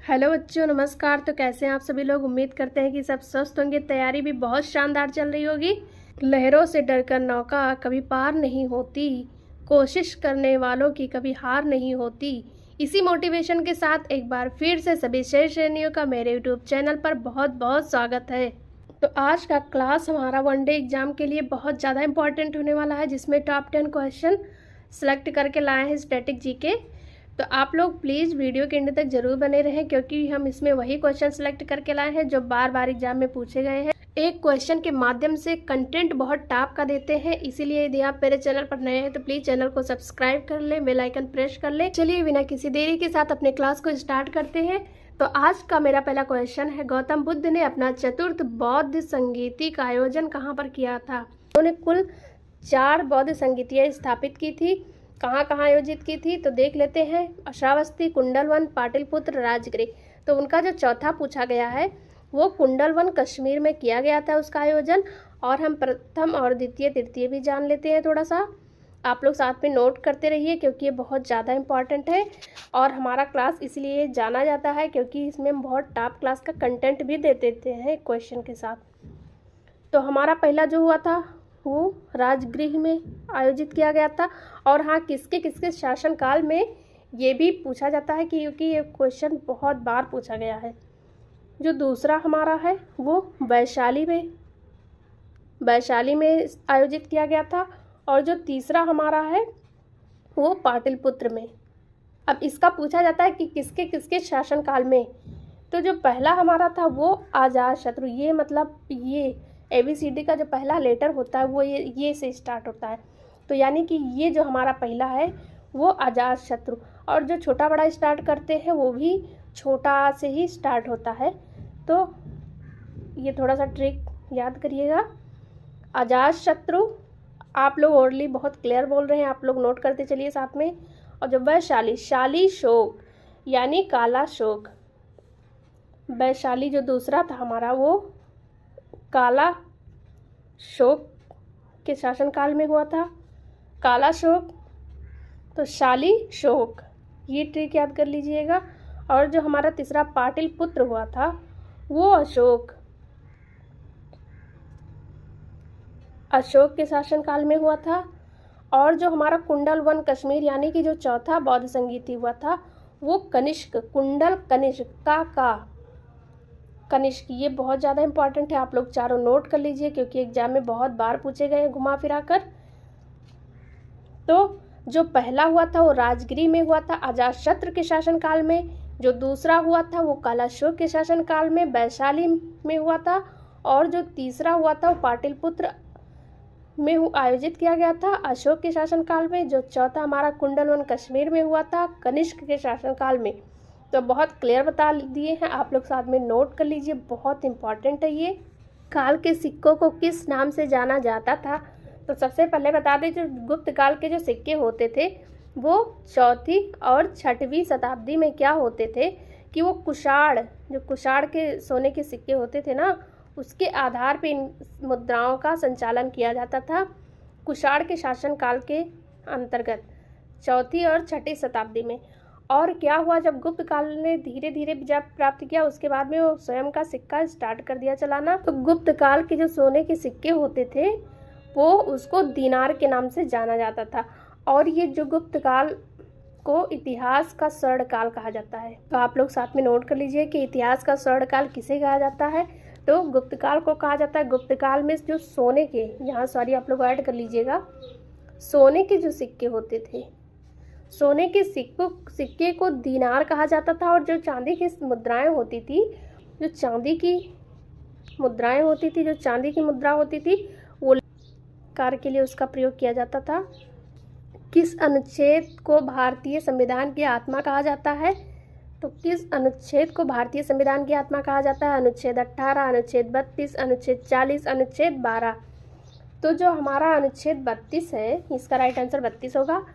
Hello बच्चों, नमस्कार। तो कैसे हैं आप सभी लोग। उम्मीद करते हैं कि सब स्वस्थ होंगे। तैयारी भी बहुत शानदार चल रही होगी। लहरों से डरकर नौका कभी पार नहीं होती, कोशिश करने वालों की कभी हार नहीं होती। इसी मोटिवेशन के साथ एक बार फिर से सभी शेष श्रेणियों का मेरे यूट्यूब चैनल पर बहुत बहुत स्वागत है। तो आज का क्लास हमारा वनडे एग्जाम के लिए बहुत ज़्यादा इंपॉर्टेंट होने वाला है, जिसमें टॉप 10 क्वेश्चन सेलेक्ट करके लाए हैं स्टैटिक जीके। तो आप लोग प्लीज़ वीडियो के एंड तक जरूर बने रहें, क्योंकि हम इसमें वही क्वेश्चन सेलेक्ट करके लाए हैं जो बार बार एग्जाम में पूछे गए हैं। एक क्वेश्चन के माध्यम से कंटेंट बहुत टॉप का देते हैं, इसीलिए यदि आप मेरे चैनल पर नए हैं तो प्लीज़ चैनल को सब्सक्राइब कर लें, बेल आइकन प्रेस कर लें। चलिए बिना किसी देरी के साथ अपने क्लास को स्टार्ट करते हैं। तो आज का मेरा पहला क्वेश्चन है, गौतम बुद्ध ने अपना चतुर्थ बौद्ध संगीति का आयोजन कहाँ पर किया था। उन्होंने कुल 4 बौद्ध संगीतियाँ स्थापित की थी। कहाँ कहाँ आयोजित की थी तो देख लेते हैं। श्रावस्ती, कुंडलवन, पाटलिपुत्र, राजगृह। तो उनका जो चौथा पूछा गया है वो कुंडलवन कश्मीर में किया गया था उसका आयोजन। और हम प्रथम और द्वितीय तृतीय भी जान लेते हैं। थोड़ा सा आप लोग साथ में नोट करते रहिए, क्योंकि ये बहुत ज़्यादा इम्पॉर्टेंट है और हमारा क्लास इसलिए जाना जाता है क्योंकि इसमें हम बहुत टॉप क्लास का कंटेंट भी दे देते हैं क्वेश्चन के साथ। तो हमारा पहला जो हुआ था वो राजगृह में आयोजित किया गया था। और हाँ, किसके किसके शासनकाल में ये भी पूछा जाता है, क्योंकि ये क्वेश्चन बहुत बार पूछा गया है। जो दूसरा हमारा है वो वैशाली में आयोजित किया गया था। और जो तीसरा हमारा है वो पाटलिपुत्र में। अब इसका पूछा जाता है कि किसके किसके शासनकाल में। तो जो पहला हमारा था वो अजातशत्रु, ये मतलब ये ABCD का जो पहला लेटर होता है वो ये से स्टार्ट होता है। तो यानी कि ये जो हमारा पहला है वो अजातशत्रु। और जो छोटा बड़ा स्टार्ट करते हैं वो भी छोटा से ही स्टार्ट होता है। तो ये थोड़ा सा ट्रिक याद करिएगा। अजातशत्रु आप लोग ओरली बहुत क्लियर बोल रहे हैं, आप लोग नोट करते चलिए साथ में। और जो वैशाली, शाली शोक यानी काला शोक। वैशाली जो दूसरा था हमारा वो काला शोक के शासनकाल में हुआ था। काला शोक तो शाली शोक, ये ट्रिक याद कर लीजिएगा। और जो हमारा तीसरा पाटलिपुत्र हुआ था वो अशोक के शासनकाल में हुआ था। और जो हमारा कुंडलवन कश्मीर यानी कि जो चौथा बौद्ध संगीति हुआ था वो कनिष्क, कुंडल कनिष्क का कनिष्क। ये बहुत ज़्यादा इंपॉर्टेंट है, आप लोग चारों नोट कर लीजिए, क्योंकि एग्जाम में बहुत बार पूछे गए हैं घुमा फिरा कर। तो जो पहला हुआ था वो राजगृह में हुआ था अजातशत्रु के शासनकाल में। जो दूसरा हुआ था वो कालाशोक के शासनकाल में वैशाली में हुआ था। और जो तीसरा हुआ था वो पाटलिपुत्र में आयोजित किया गया था अशोक के शासनकाल में। जो चौथा हमारा कुंडलवन कश्मीर में हुआ था कनिष्क के शासनकाल में। तो बहुत क्लियर बता दिए हैं, आप लोग साथ में नोट कर लीजिए, बहुत इंपॉर्टेंट है ये। काल के सिक्कों को किस नाम से जाना जाता था। तो सबसे पहले बता दें, जो गुप्त काल के जो सिक्के होते थे वो 4वीं और 6वीं शताब्दी में क्या होते थे कि वो कुषाण के सोने के सिक्के होते थे ना, उसके आधार पे इन मुद्राओं का संचालन किया जाता था कुषाण के शासनकाल के अंतर्गत 4वीं और 6वीं शताब्दी में। और क्या हुआ, जब गुप्त काल ने धीरे धीरे जब प्राप्त किया उसके बाद में वो स्वयं का सिक्का स्टार्ट कर दिया चलाना। तो गुप्त काल के जो सोने के सिक्के होते थे वो उसको दीनार के नाम से जाना जाता था। और ये जो गुप्त काल को इतिहास का स्वर्ण काल कहा जाता है। तो आप लोग साथ में नोट कर लीजिए कि इतिहास का स्वर्ण काल किसे कहा जाता है। तो गुप्त काल को कहा जाता है। गुप्त काल में जो सोने के, यहाँ सॉरी आप लोग ऐड कर लीजिएगा, सोने के जो सिक्के होते थे, सोने के सिक्के को दीनार कहा जाता था। और जो चांदी की मुद्राएं होती थी, जो चांदी की मुद्रा होती थी वो कार्य के लिए उसका प्रयोग किया जाता था। किस अनुच्छेद को भारतीय संविधान की आत्मा कहा जाता है। तो किस अनुच्छेद को भारतीय संविधान की आत्मा कहा जाता है। अनुच्छेद 18, अनुच्छेद 32, अनुच्छेद 40, अनुच्छेद 12। तो जो हमारा अनुच्छेद 32 है, इसका राइट आंसर 32 होगा।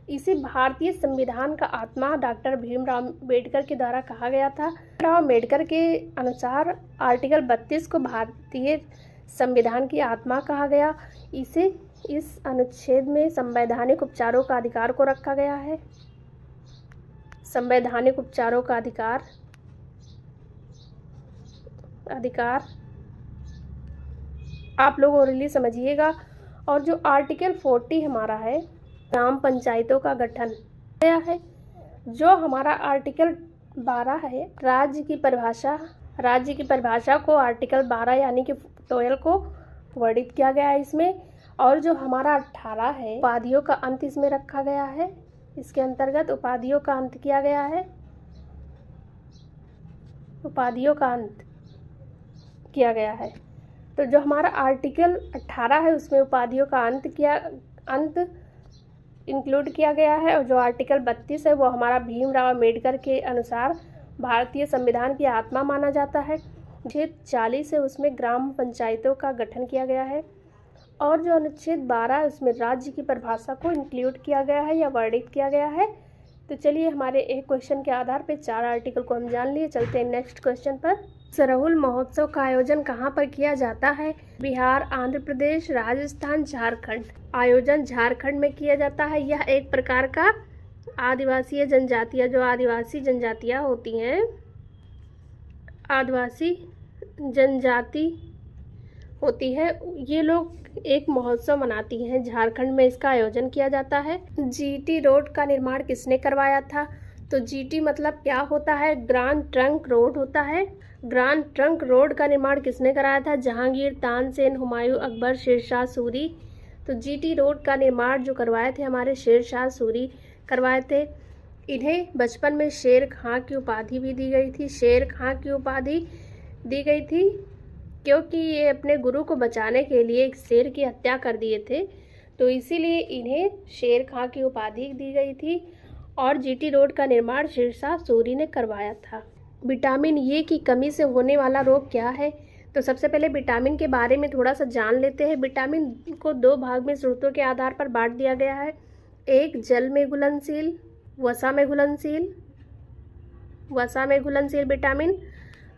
इसे भारतीय संविधान का आत्मा डॉक्टर भीमराव अम्बेडकर के द्वारा कहा गया था। भीमराव अम्बेडकर के अनुसार आर्टिकल 32 को भारतीय संविधान की आत्मा कहा गया। इस अनुच्छेद में संवैधानिक उपचारों का अधिकार को रखा गया है। संवैधानिक उपचारों का अधिकार अधिकार आप लोग ओरली समझिएगा। और जो आर्टिकल 40 हमारा है, ग्राम पंचायतों का गठन गया है। जो हमारा आर्टिकल 12 है, राज्य की परिभाषा को आर्टिकल 12 यानी कि 12 को वर्णित किया गया है इसमें। और जो हमारा 18 है, उपाधियों का अंत इसमें रखा गया है। इसके अंतर्गत उपाधियों का अंत किया गया है, उपाधियों का अंत किया गया है। तो जो हमारा आर्टिकल 18 है उसमें उपाधियों का अंत इंक्लूड किया गया है। और जो आर्टिकल 32 है वो हमारा भीमराव अम्बेडकर के अनुसार भारतीय संविधान की आत्मा माना जाता है। अनुच्छेद 40 है उसमें ग्राम पंचायतों का गठन किया गया है। और जो अनुच्छेद 12 है उसमें राज्य की परिभाषा को इंक्लूड किया गया है या वर्णित किया गया है। तो चलिए हमारे एक क्वेश्चन के आधार पे 4 आर्टिकल को हम जान लिए। चलते हैं नेक्स्ट क्वेश्चन पर। सरहुल महोत्सव का आयोजन कहाँ पर किया जाता है? बिहार, आंध्र प्रदेश, राजस्थान, झारखंड। आयोजन झारखंड में किया जाता है। यह एक प्रकार का आदिवासी जनजातियाँ होती हैं, आदिवासी जनजाति होती है, ये लोग एक महोत्सव मनाती हैं। झारखंड में इसका आयोजन किया जाता है। जीटी रोड का निर्माण किसने करवाया था? तो जीटी मतलब क्या होता है? ग्रांड ट्रंक रोड होता है। ग्रांड ट्रंक रोड का निर्माण किसने कराया था? जहांगीर, तानसेन, हुमायूं, अकबर, शेरशाह सूरी। तो जीटी रोड का निर्माण जो करवाए थे हमारे शेरशाह सूरी करवाए थे। इन्हें बचपन में शेर खां की उपाधि भी दी गई थी। शेर खां की उपाधि दी गई थी क्योंकि ये अपने गुरु को बचाने के लिए एक शेर की हत्या कर दिए थे, तो इसीलिए इन्हें शेर खां की उपाधि दी गई थी। और जीटी रोड का निर्माण शेरशाह सूरी ने करवाया था। विटामिन ए की कमी से होने वाला रोग क्या है? तो सबसे पहले विटामिन के बारे में थोड़ा सा जान लेते हैं। विटामिन को 2 भाग में स्रोतों के आधार पर बांट दिया गया है। एक जल में घुलनशील, वसा में घुलनशील विटामिन।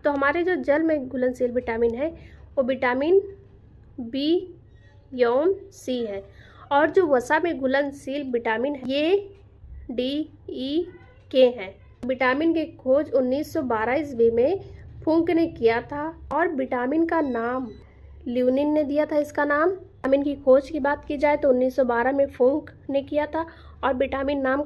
तो हमारे जो जल में घुलनशील विटामिन है वो विटामिन बी एवं सी है। और जो वसा में घुलनशील विटामिन है ये डी, ई, के हैं। विटामिन की खोज 1912 ईस्वी में फुंक ने किया था और विटामिन का नाम ल्यूनिन ने दिया था। इसका नाम, विटामिन की खोज की बात की जाए तो 1912 में फुंक ने किया था। और विटामिन नाम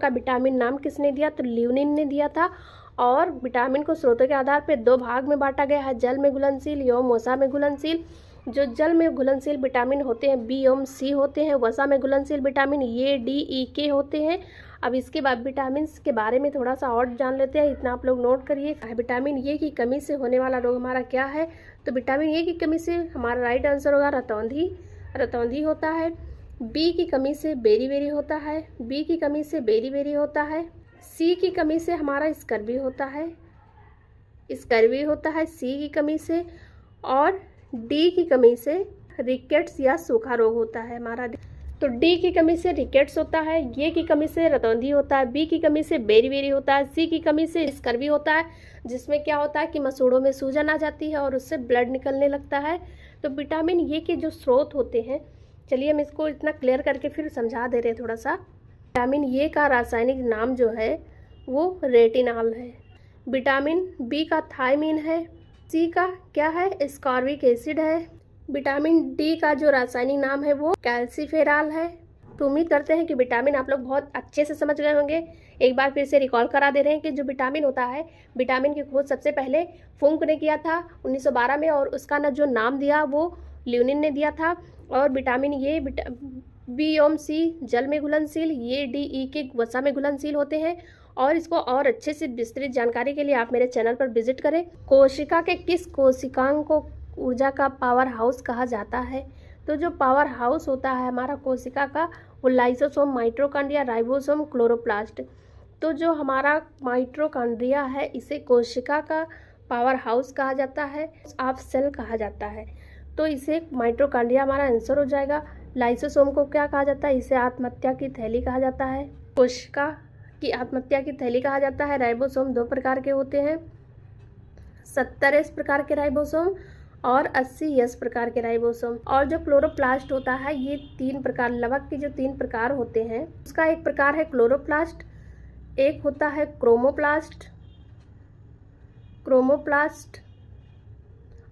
किसने दिया? तो ल्यूनिन ने दिया था। और विटामिन को स्रोतों के आधार पर 2 भाग में बांटा गया है, जल में घुलनशील एवं वसा में घुलनशील। जो जल में घुलनशील विटामिन होते हैं बी एवं सी होते हैं। वसा में घुलनशील विटामिन ए, डी, ई, के होते हैं। अब इसके बाद विटामिन के बारे में थोड़ा सा और जान लेते हैं, इतना आप लोग नोट करिए। विटामिन ए की कमी से होने वाला रोग हमारा क्या है? तो विटामिन ए की कमी से हमारा राइट आंसर होगा रतौंधी होता है। बी की कमी से बेरी होता है। बी की कमी से बेरी होता है। सी की कमी से हमारा स्कर्वी होता है सी की कमी से। और डी की कमी से रिकेट्स या सूखा रोग होता है हमारा। तो डी की कमी से रिकेट्स होता है, ए की कमी से रतौंधी होता है, बी की कमी से बेरी होता है, सी की कमी से स्कर्वी होता है, जिसमें क्या होता है कि मसूड़ों में सूजन आ जाती है और उससे ब्लड निकलने लगता है। तो विटामिन ए के जो स्रोत होते हैं, चलिए हम इसको इतना क्लियर करके फिर समझा दे रहे हैं थोड़ा सा। विटामिन ए का रासायनिक नाम जो है वो रेटिनॉल है। विटामिन बी का थायमीन है। सी का क्या है? एस्कॉर्बिक एसिड है। विटामिन डी का जो रासायनिक नाम है वो कैल्सीफेरॉल है। तो उम्मीद करते हैं कि विटामिन आप लोग बहुत अच्छे से समझ गए होंगे। एक बार फिर से रिकॉल करा दे रहे हैं कि जो विटामिन होता है, विटामिन की खोज सबसे पहले फुंक ने किया था 1912 में, और उसका जो नाम दिया वो ल्यूनिन ने दिया था। और विटामिन ये बी एवं सी जल में घुलनशील, ये डी, ई के वसा में घुलनशील होते हैं। और इसको और अच्छे से विस्तृत जानकारी के लिए आप मेरे चैनल पर विजिट करें। कोशिका के किस कोशिकांग को ऊर्जा का पावर हाउस कहा जाता है? तो जो पावर हाउस होता है हमारा कोशिका का वो लाइसोसोम, माइटोकॉन्ड्रिया, राइबोसोम, क्लोरोप्लास्ट। तो जो हमारा माइटोकॉन्ड्रिया है इसे कोशिका का पावर हाउस कहा जाता है, ऑफ सेल कहा जाता है। तो इसे माइटोकॉन्ड्रिया हमारा आंसर हो जाएगा। लाइसोसोम को क्या कहा जाता है? इसे आत्महत्या की थैली कहा जाता है। कोशिका की आत्महत्या की थैली कहा जाता है। राइबोसोम 2 प्रकार के होते हैं, 70 प्रकार के राइबोसोम और 80 प्रकार के राइबोसोम। और जो क्लोरोप्लास्ट होता है ये 3 प्रकार, लवक के जो 3 प्रकार होते हैं उसका एक प्रकार है क्लोरोप्लास्ट, एक होता है क्रोमोप्लास्ट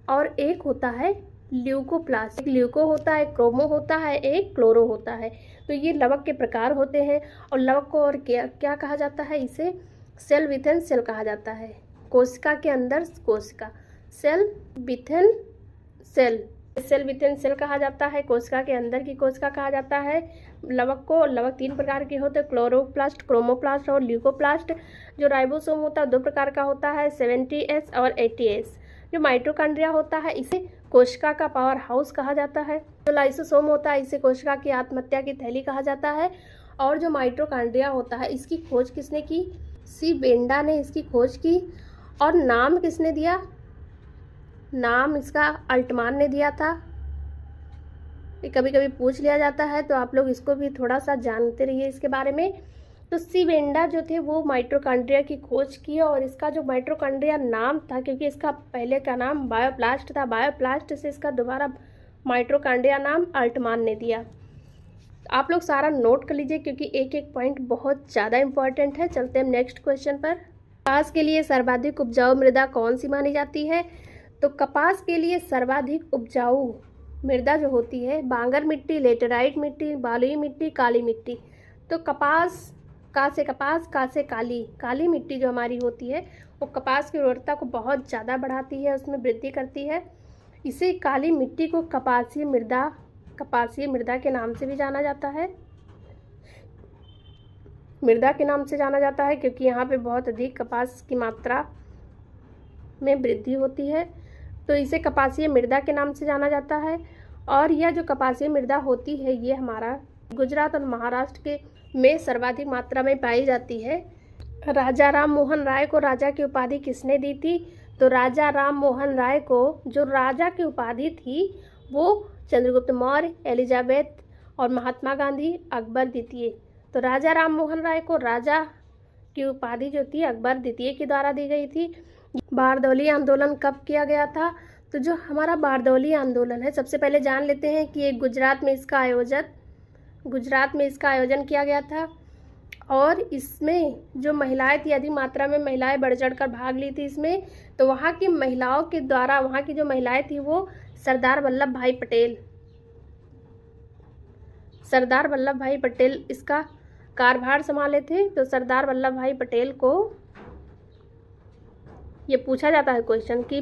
और एक होता है ल्यूकोप्लास्ट। एक ल्यूको होता है, क्रोमो होता है, एक क्लोरो होता है। तो ये लवक के प्रकार होते हैं। और लवक को और क्या क्या कहा जाता है? इसे सेल विथिन सेल कहा जाता है। कोशिका के अंदर कोशिका, cell within cell, cell within cell कहा जाता है। कोशिका के अंदर की कोशिका कहा जाता है। लवक 3 प्रकार के होते हैं, क्लोरोप्लास्ट, क्रोमोप्लास्ट और ल्यूकोप्लास्ट। जो राइबोसोम होता है 2 प्रकार का होता है, 70S और 80S। जो माइटोकॉन्ड्रिया होता है इसे कोशिका का पावर हाउस कहा जाता है। जो लाइसोसोम होता है इसे कोशिका की आत्महत्या की थैली कहा जाता है। और जो माइटोकॉन्ड्रिया होता है इसकी खोज किसने की? सी बेंडा ने इसकी खोज की। और नाम किसने दिया? नाम इसका अल्टमान ने दिया था। ये कभी कभी पूछ लिया जाता है, तो आप लोग इसको भी थोड़ा सा जानते रहिए इसके बारे में। तो सी बेंडा जो थे वो माइटोकॉन्ड्रिया की खोज की। और इसका जो माइटोकॉन्ड्रिया नाम था, क्योंकि इसका पहले का नाम बायोप्लास्ट था, बायोप्लास्ट से इसका दोबारा माइटोकॉन्ड्रिया नाम अल्टमान ने दिया। आप लोग सारा नोट कर लीजिए, क्योंकि एक एक पॉइंट बहुत ज़्यादा इंपॉर्टेंट है। चलते हैं नेक्स्ट क्वेश्चन पर। कपास के लिए सर्वाधिक उपजाऊ मृदा कौन सी मानी जाती है? तो कपास के लिए सर्वाधिक उपजाऊ मृदा जो होती है, बांगर मिट्टी, लेटेराइट मिट्टी, बलुई मिट्टी, काली मिट्टी। तो कपास, का से काली मिट्टी जो हमारी होती है वो कपास की उर्वरता को बहुत ज़्यादा बढ़ाती है, उसमें वृद्धि करती है। इसे काली मिट्टी को कपासीय मृदा के नाम से भी जाना जाता है। मृदा के नाम से जाना जाता है क्योंकि यहाँ पे बहुत अधिक कपास की मात्रा में वृद्धि होती है, तो इसे कपासीय मृदा के नाम से जाना जाता है। और यह जो कपासीय मृदा होती है ये हमारा गुजरात और महाराष्ट्र के में सर्वाधिक मात्रा में पाई जाती है। राजा राम मोहन राय को राजा की उपाधि किसने दी थी? तो राजा राम मोहन राय को जो राजा की उपाधि थी वो चंद्रगुप्त मौर्य, एलिजाबेथ और महात्मा गांधी, अकबर द्वितीय। तो राजा राम मोहन राय को राजा की उपाधि जो थी अकबर द्वितीय के द्वारा दी गई थी। बारदौली आंदोलन कब किया गया था? तो जो हमारा बारदौली आंदोलन है, सबसे पहले जान लेते हैं कि एक गुजरात में इसका आयोजन किया गया था। और इसमें जो महिलाएं थी, अधिक मात्रा में महिलाएं बढ़ चढ़ कर भाग ली थी इसमें। तो वहाँ की महिलाओं के द्वारा, वहाँ की जो महिलाएं थी वो सरदार वल्लभ भाई पटेल इसका कार्यभार संभाले थे। तो सरदार वल्लभ भाई पटेल को ये पूछा जाता है क्वेश्चन कि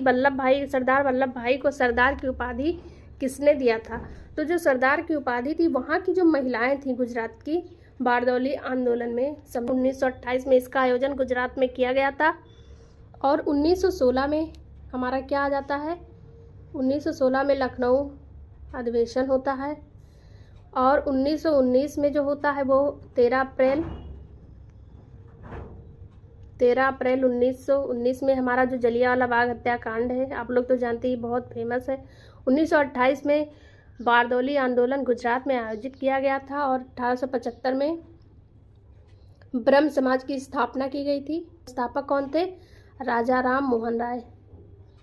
सरदार वल्लभ भाई को सरदार की उपाधि किसने दिया था? तो जो सरदार की उपाधि थी वहाँ की जो महिलाएं थी गुजरात की, बारदौली आंदोलन में 1928 में इसका आयोजन गुजरात में किया गया था। और 1916 में हमारा क्या आ जाता है? 1916 में लखनऊ अधिवेशन होता है। और 1919 में जो होता है वो 13 अप्रैल 1919 में हमारा जो जलियांवाला बाग हत्याकांड है, आप लोग तो जानते ही, बहुत फेमस है। 1928 में बारदौली आंदोलन गुजरात में आयोजित किया गया था। और 1875 में ब्रह्म समाज की स्थापना की गई थी। स्थापक कौन थे? राजा राम मोहन राय।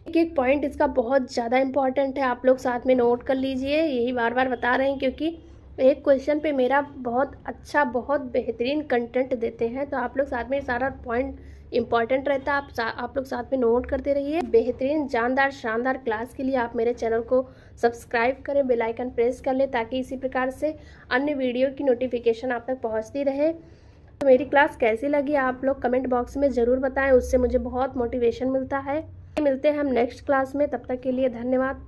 एक एक पॉइंट इसका बहुत ज़्यादा इंपॉर्टेंट है, आप लोग साथ में नोट कर लीजिए। यही बार बार बता रहे हैं क्योंकि एक क्वेश्चन पे मेरा बहुत अच्छा, बहुत बेहतरीन कंटेंट देते हैं, तो आप लोग साथ में सारा पॉइंट इंपॉर्टेंट रहता है। आप लोग साथ में नोट करते रहिए। बेहतरीन, जानदार, शानदार क्लास के लिए आप मेरे चैनल को सब्सक्राइब करें, बेल आइकन प्रेस कर लें, ताकि इसी प्रकार से अन्य वीडियो की नोटिफिकेशन आप तक पहुंचती रहे। तो मेरी क्लास कैसी लगी आप लोग कमेंट बॉक्स में ज़रूर बताएं, उससे मुझे बहुत मोटिवेशन मिलता है। मिलते हैं हम नेक्स्ट क्लास में, तब तक के लिए धन्यवाद।